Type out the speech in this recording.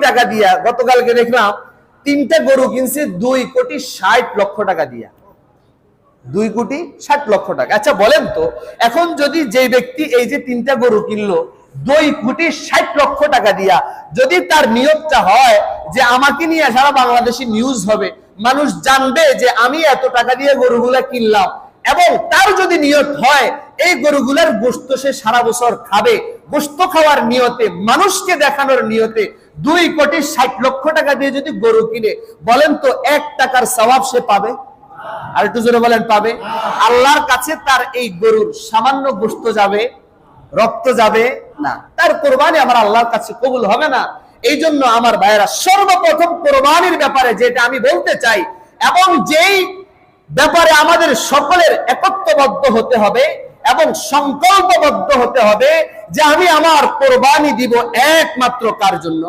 টাকা দিয়া, গতকালকে দেখলাম 3টা গরু কিনছে 2,60,00,000 টাকা দিয়া, 2,60,00,000 টাকা। আচ্ছা বলেন তো, এখন যদি যে ব্যক্তি এই যে 3টা গরু কিনলো 2,60,00,000 টাকা দিয়া, যদি তার নিয়তটা হয় যে আমাকে নিয়ে সারা বাংলাদেশে নিউজ হবে, মানুষ জানবে যে আমি এত টাকা দিয়ে গরুগুলা কিনলাম, এবং তার যদি নিয়ত হয় এই গরুগুলার গোশত সে সারা বছর খাবে, গোশত খাওয়ার নিয়তে, মানুষকে দেখানোর নিয়তে 2,60,00,000 টাকা দিয়ে যদি গরু কিনে, বলেন তো 1 টাকার সওয়াব সে পাবে? আর একটু জোরে বলেন, পাবে? আল্লাহর কাছে তার এই গরুর সামান্য গোশত যাবে, রক্ত যাবে না, তার কোরবানি আমার আল্লাহর কাছে কবুল হবে না। এই জন্য আমার ভাইয়েরা, সর্বপ্রথম কোরবানির ব্যাপারে যেটা আমি বলতে চাই, এবং যেই ব্যাপারে আমাদের সকলের একত্রবদ্ধ হতে হবে এবং সংকল্পবদ্ধ হতে হবে, যে আমি আমার কোরবানি দিব একমাত্র কার জন্য?